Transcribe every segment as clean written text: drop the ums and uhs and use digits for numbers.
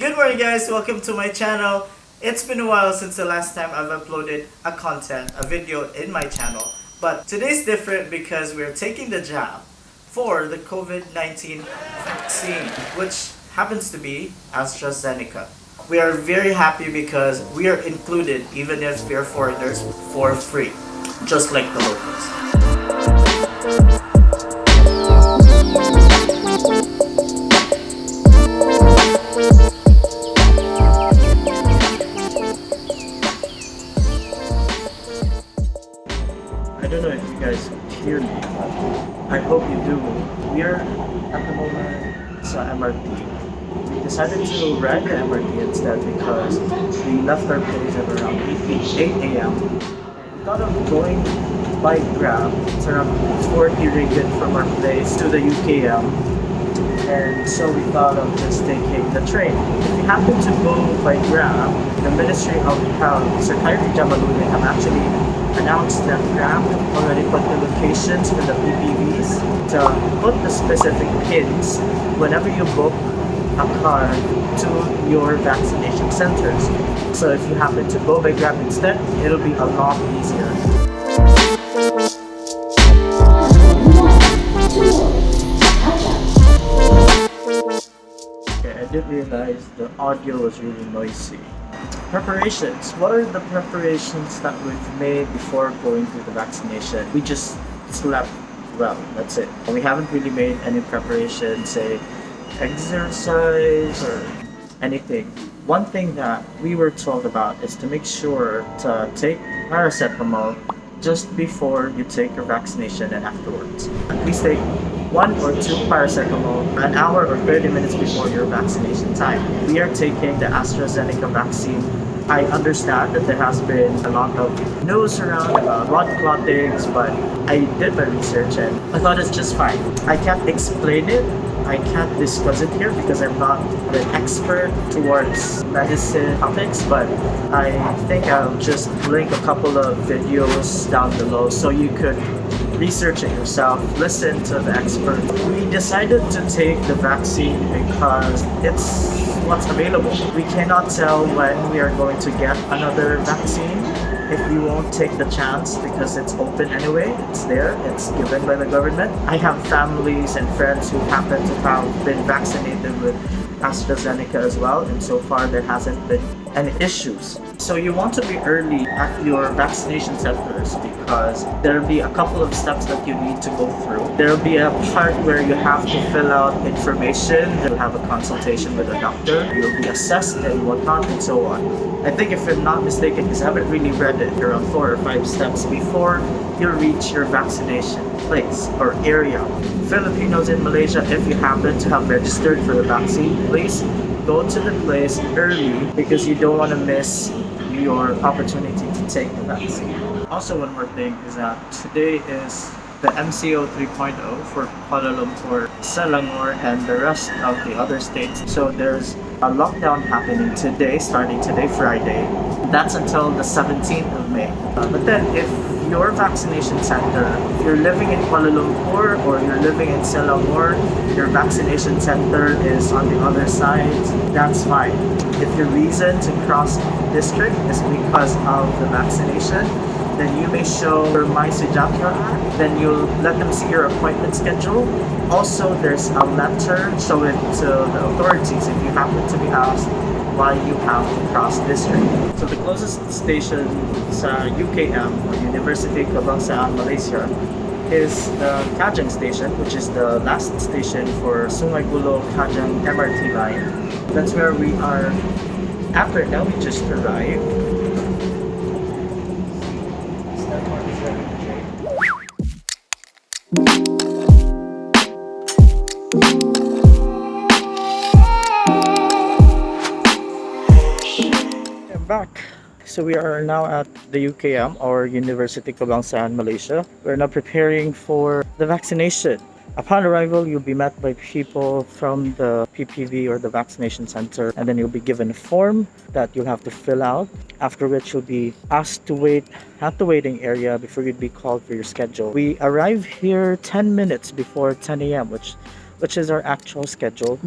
Good morning guys, welcome to my channel. It's been a while since the last time I've uploaded a video in my channel. But today's different because we're taking the jab for the COVID-19 vaccine, which happens to be AstraZeneca. We are very happy because we are included even if we are foreigners for free, just like the locals. I don't know if you guys hear me, but I hope you do. We are at the moment sa MRT. We decided to ride the MRT instead because we left our place at around 8 a.m. Thought of going by Grab. It's around 40 ringgit from our place to the UKM. And so we thought of just taking the train. If we happen to go by Grab, the Ministry of Health, Secretary Jamaludin, have actually announced that Grab already put the locations for the PPVs to put the specific pins whenever you book a car to your vaccination centers. So if you happen to go by Grab instead, it'll be a lot easier. Okay, I did realize the audio was really noisy. Preparations. What are the preparations that we've made before going to the vaccination? We just slept well, that's it. We haven't really made any preparation, say exercise or anything. One thing that we were told about is to make sure to take paracetamol just before you take your vaccination and afterwards. Please take 1 or 2 paracetamol an hour or 30 minutes before your vaccination time. We are taking the AstraZeneca vaccine. I understand that there has been a lot of news around about blood clottings, but I did my research and I thought it's just fine. I can't explain it. I can't discuss it here because I'm not an expert towards medicine topics, but I think I'll just link a couple of videos down below so you could research it yourself, listen to the expert. We decided to take the vaccine because it's what's available. We cannot tell when we are going to get another vaccine if we won't take the chance because it's open anyway. It's there, it's given by the government. I have families and friends who happen to have been vaccinated with AstraZeneca as well, and so far there hasn't been any issues. So you want to be early at your vaccination centers because there'll be a couple of steps that you need to go through. There'll be a part where you have to fill out information. You'll have a consultation with a doctor. You'll be assessed and whatnot and so on. I think if I'm not mistaken, because I haven't really read it, around 4 or 5 steps before you reach your vaccination place or area. Filipinos in Malaysia, if you happen to have registered for the vaccine, please go to the place early because you don't want to miss your opportunity to take the vaccine. Also, one more thing is that today is the MCO 3.0 for Kuala Lumpur, Selangor, and the rest of the other states. So there's a lockdown happening today, starting today, Friday. That's until the 17th of May. But then if your vaccination center, if you're living in Kuala Lumpur or you're living in Selangor, your vaccination center is on the other side, that's fine. If your reason to cross district is because of the vaccination, then you may show your MySejahtera app, then you'll let them see your appointment schedule. Also, there's a letter, show it to the authorities if you happen to be asked why you have to cross district. So the closest station sa UKM, or University Kebangsaan Malaysia, is the Kajang station, which is the last station for Sungai Buloh Kajang MRT line. That's where we are at right now. We just arrived. Back. So we are now at the UKM, or University Kebangsaan Malaysia. We're now preparing for the vaccination. Upon arrival, you'll be met by people from the PPV or the vaccination center, and then you'll be given a form that you'll have to fill out, after which you'll be asked to wait at the waiting area before you'd be called for your schedule. We arrive here 10 minutes before 10 a.m., which is our actual schedule.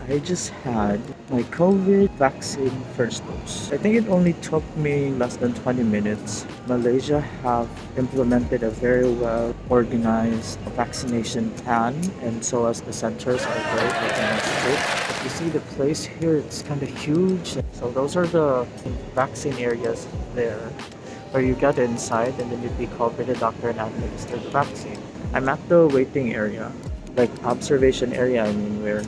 I just had my COVID vaccine first dose. I think it only took me less than 20 minutes. Malaysia have implemented a very well organized vaccination plan, and so as the centers are very organized too. If you see the place here, it's kind of huge. So those are the vaccine areas there where you get inside and then you'd be called by the doctor and administer the vaccine. I'm at the waiting area, like observation area, I mean, where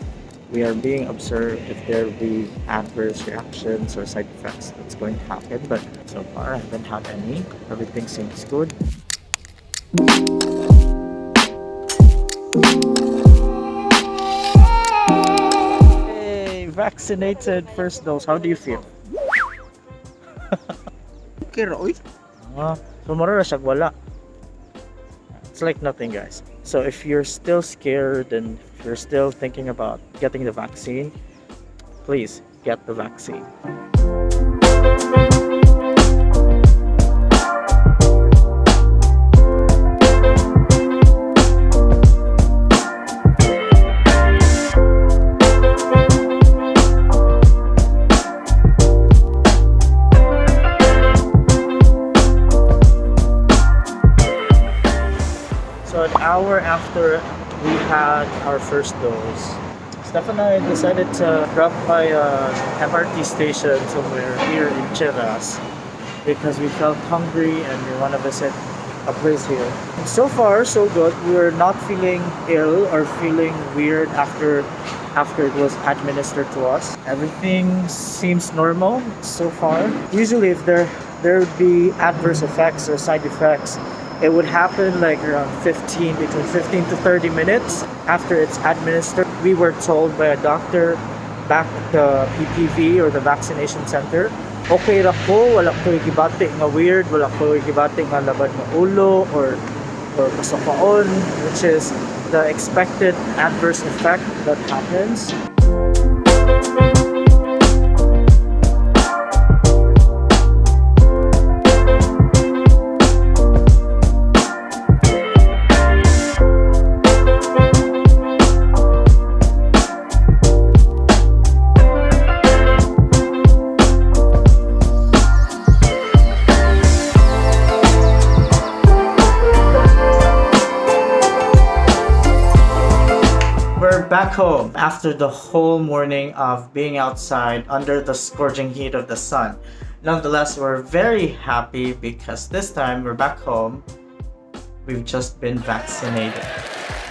we are being observed if there will be adverse reactions or side effects that's going to happen, but so far I haven't had any. Everything seems good. Hey, vaccinated first dose. How do you feel? Okay ra, oy. So mara ra siyag wala. It's like nothing, guys. So if you're still scared and if you're still thinking about getting the vaccine, please get the vaccine. So an hour after we had our first dose, Steph and I decided to drop by a MRT station somewhere here in Cheras because we felt hungry and we want to visit a place here. And so far, so good. We're not feeling ill or feeling weird after it was administered to us. Everything seems normal so far. Usually, if there would be adverse effects or side effects, it would happen like around between 15 to 30 minutes after it's administered. We were told by a doctor back at the PPV or the vaccination center, okay ra ko, wala ko gibati nga weird, wala ko gibati nga labad ng ulo or kasakaon, which is the expected adverse effect that happens. Back home after the whole morning of being outside under the scorching heat of the sun. Nonetheless, we're very happy because this time we're back home. We've just been vaccinated.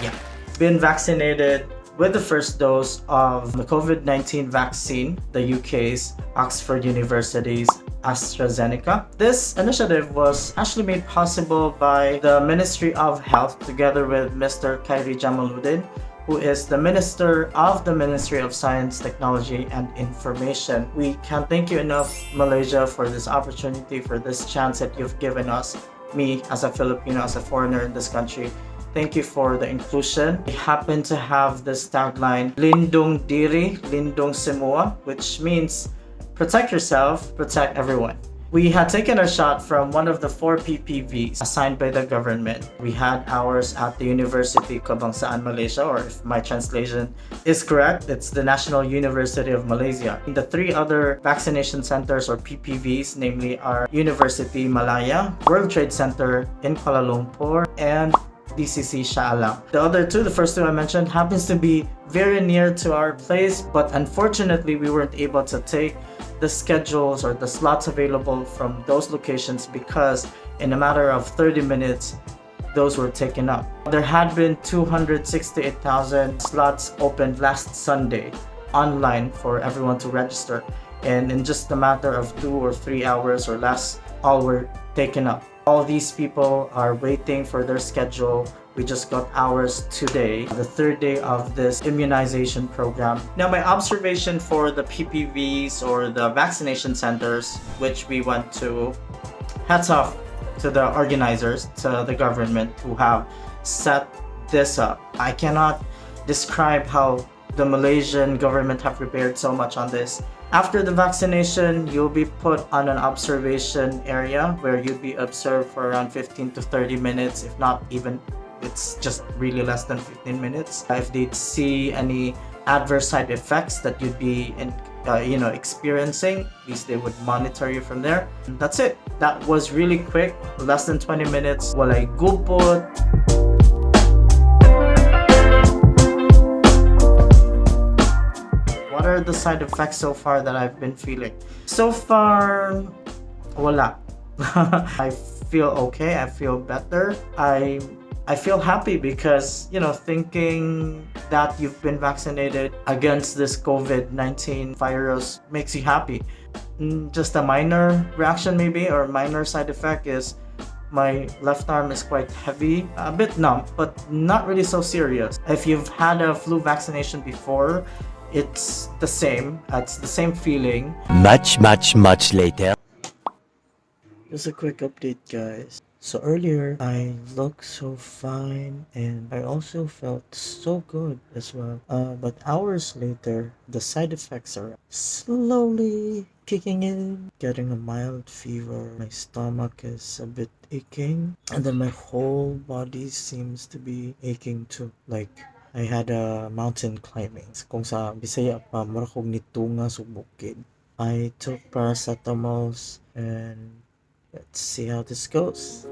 Yeah, been vaccinated with the first dose of the COVID-19 vaccine, the UK's Oxford University's AstraZeneca. This initiative was actually made possible by the Ministry of Health together with Mr. Khairi Jamaluddin, who is the Minister of the Ministry of Science, Technology and Information. We can't thank you enough, Malaysia, for this opportunity, for this chance that you've given us, me as a Filipino, as a foreigner in this country. Thank you for the inclusion. We happen to have this tagline, Lindung Diri, Lindung Semua, which means protect yourself, protect everyone. We had taken a shot from one of the 4 PPVs assigned by the government. We had ours at the University Kebangsaan Malaysia, or if my translation is correct, it's the National University of Malaysia. The 3 other vaccination centers or PPVs, namely are University Malaya, World Trade Center in Kuala Lumpur, and DCC Shah Alam. The other 2, the first 2 I mentioned, happens to be very near to our place, but unfortunately we weren't able to take the schedules or the slots available from those locations because in a matter of 30 minutes those were taken up. There had been 268,000 slots opened last Sunday online for everyone to register, and in just a matter of 2 or 3 hours or less, all were taken up. All these people are waiting for their schedule. We just got ours today, the 3rd day of this immunization program. Now, my observation for the PPVs or the vaccination centers, which we went to, hats off to the organizers, to the government who have set this up. I cannot describe how the Malaysian government have prepared so much on this. After the vaccination, you'll be put on an observation area where you'll be observed for around 15 to 30 minutes, if not even, it's just really less than 15 minutes. If they see any adverse side effects that you'd be experiencing, at least they would monitor you from there. And that's it. That was really quick, less than 20 minutes. Walay gupot. What are the side effects so far that I've been feeling? So far, wala. I feel okay. I feel better. I feel happy because, thinking that you've been vaccinated against this COVID-19 virus makes you happy. Just a minor reaction maybe, or minor side effect is my left arm is quite heavy, a bit numb, but not really so serious. If you've had a flu vaccination before, it's the same. It's the same feeling. Much later. Just a quick update, guys. So earlier, I looked so fine and I also felt so good as well. But hours later, the side effects are slowly kicking in. Getting a mild fever, my stomach is a bit aching, and then my whole body seems to be aching too. Like I had a mountain climbing. Kung sa Bisaya pa, mura kog nitunga sa bukid. I took paracetamols and let's see how this goes.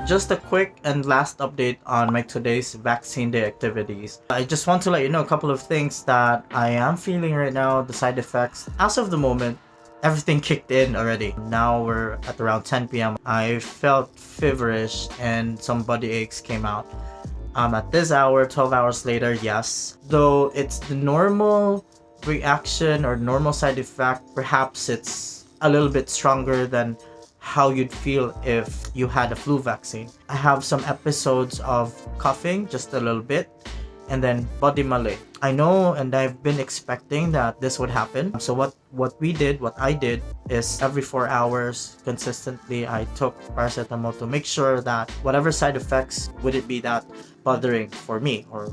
Just a quick and last update on my today's vaccine day activities. I just want to let you know a couple of things that I am feeling right now, the side effects. As of the moment, everything kicked in already. Now we're at around 10 p.m. I felt feverish and some body aches came out. At this hour, 12 hours later, yes. Though it's the normal reaction or normal side effect, perhaps it's a little bit stronger than how you'd feel if you had a flu vaccine. I have some episodes of coughing, just a little bit, and then body malaise. I know and I've been expecting that this would happen. So what I did is every 4 hours consistently I took paracetamol to make sure that whatever side effects would it be that bothering for me, or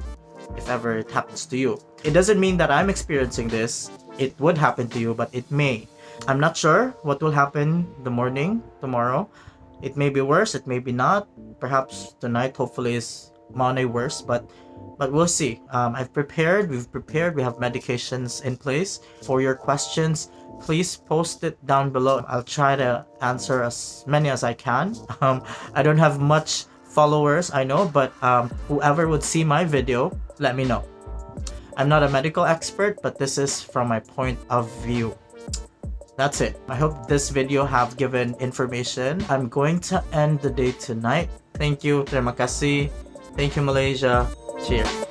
if ever it happens to you. It doesn't mean that I'm experiencing this. It would happen to you, but it may. I'm not sure what will happen the morning tomorrow. It may be worse, it may be not. Perhaps tonight hopefully is Monday worse, but we'll see. We've prepared, we have medications in place. For your questions, please post it down below. I'll try to answer as many as I can. I don't have much followers, I know, but whoever would see my video, let me know. I'm not a medical expert, but this is from my point of view. That's it. I hope this video have given information. I'm going to end the day tonight. Thank you. Terima kasih. Thank you, Malaysia. Cheers.